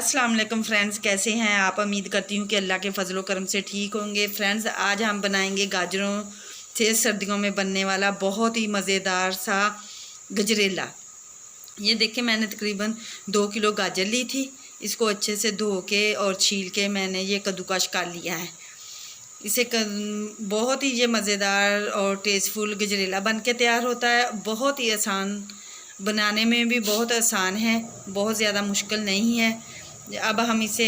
अस्सलाम वालेकुम फ्रेंड्स, कैसे हैं आप। उम्मीद करती हूँ कि अल्लाह के फजलो करम से ठीक होंगे। फ्रेंड्स, आज हम बनाएंगे गाजरों से सर्दियों में बनने वाला बहुत ही मज़ेदार सा गजरेला। ये देखिए, मैंने तकरीबन 2 किलो गाजर ली थी। इसको अच्छे से धो के और छील के मैंने ये कद्दूकश कर लिया है। इसे बहुत ही ये मज़ेदार और टेस्टफुल गजरेला बन के तैयार होता है। बहुत ही आसान, बनाने में भी बहुत आसान है, बहुत ज़्यादा मुश्किल नहीं है। अब हम इसे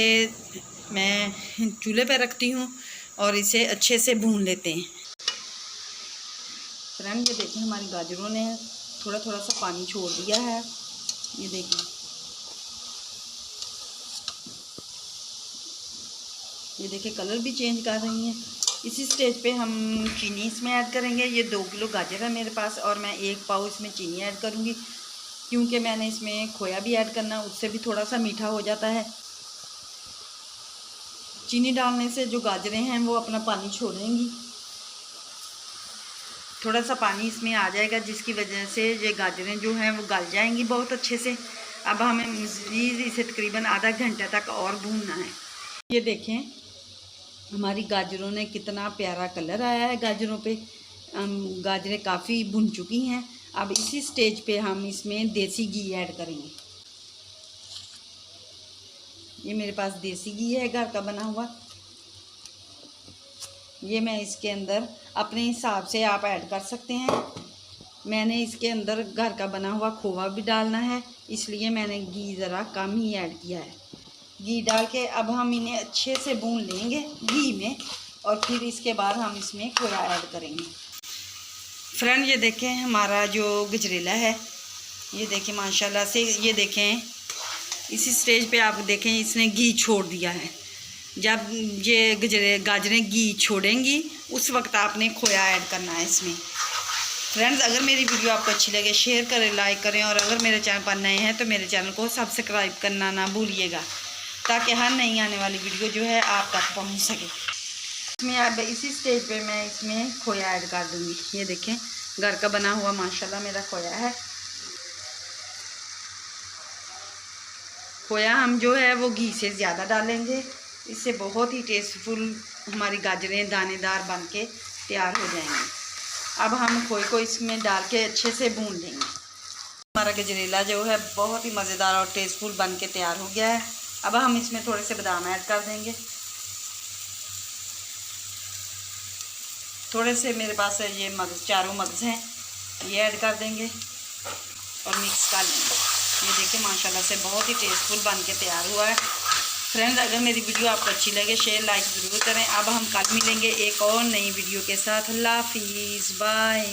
मैं चूल्हे पर रखती हूँ और इसे अच्छे से भून लेते हैं। फ्रेंड, ये देखिए, हमारी गाजरों ने थोड़ा थोड़ा सा पानी छोड़ दिया है। ये देखिए, ये देखिए कलर भी चेंज कर रही हैं। इसी स्टेज पे हम चीनी इसमें ऐड करेंगे। ये 2 किलो गाजर है मेरे पास और मैं 1 पाव इसमें चीनी ऐड करूँगी, क्योंकि मैंने इसमें खोया भी ऐड करना, उससे भी थोड़ा सा मीठा हो जाता है। चीनी डालने से जो गाजरें हैं वो अपना पानी छोड़ेंगी। थोड़ा सा पानी इसमें आ जाएगा, जिसकी वजह से ये गाजरें जो हैं वो गल जाएंगी बहुत अच्छे से। अब हमें मज़ीद इसे तकरीबन आधा घंटे तक और भूनना है। ये देखें, हमारी गाजरों ने कितना प्यारा कलर आया है। गाजरों पे गाजरें काफ़ी भुन चुकी हैं। अब इसी स्टेज पे हम इसमें देसी घी ऐड करेंगे। ये मेरे पास देसी घी है, घर का बना हुआ। ये मैं इसके अंदर अपने हिसाब से आप ऐड कर सकते हैं। मैंने इसके अंदर घर का बना हुआ खोवा भी डालना है, इसलिए मैंने घी ज़रा कम ही ऐड किया है। घी डाल के अब हम इन्हें अच्छे से भून लेंगे घी में, और फिर इसके बाद हम इसमें खोया ऐड करेंगे। फ्रेंड, ये देखें, हमारा जो गजरेला है, ये देखें माशाल्लाह से। ये देखें, इसी स्टेज पे आप देखें इसने घी छोड़ दिया है। जब ये गाजरें घी छोड़ेंगी उस वक्त आपने खोया ऐड करना है इसमें। फ्रेंड्स, अगर मेरी वीडियो आपको अच्छी लगे शेयर करें, लाइक करें, और अगर मेरे चैनल पर नए हैं तो मेरे चैनल को सब्सक्राइब करना ना भूलिएगा, ताकि हर नई आने वाली वीडियो जो है आप तक पहुंच सके। इसमें अब इसी स्टेज पे मैं इसमें खोया ऐड कर दूँगी। ये देखें, घर का बना हुआ माशाल्लाह मेरा खोया है। खोया हम जो है वो घी से ज़्यादा डालेंगे, इससे बहुत ही टेस्टफुल हमारी गाजरें दानेदार बन के तैयार हो जाएंगी। अब हम खोए को इसमें डाल के अच्छे से भून लेंगे। हमारा गजरेला जो है बहुत ही मज़ेदार और टेस्टफुल बन के तैयार हो गया है। अब हम इसमें थोड़े से बादाम ऐड कर देंगे। थोड़े से मेरे पास ये मगज़, चारों मगज़ हैं, ये ऐड कर देंगे और मिक्स कर लेंगे। ये देखिए माशाल्लाह से बहुत ही टेस्टफुल बन के तैयार हुआ है। फ्रेंड्स, अगर मेरी वीडियो आपको अच्छी लगे शेयर लाइक ज़रूर करें। अब हम कल मिलेंगे एक और नई वीडियो के साथ। अल्लाह हाफिज़, बाय।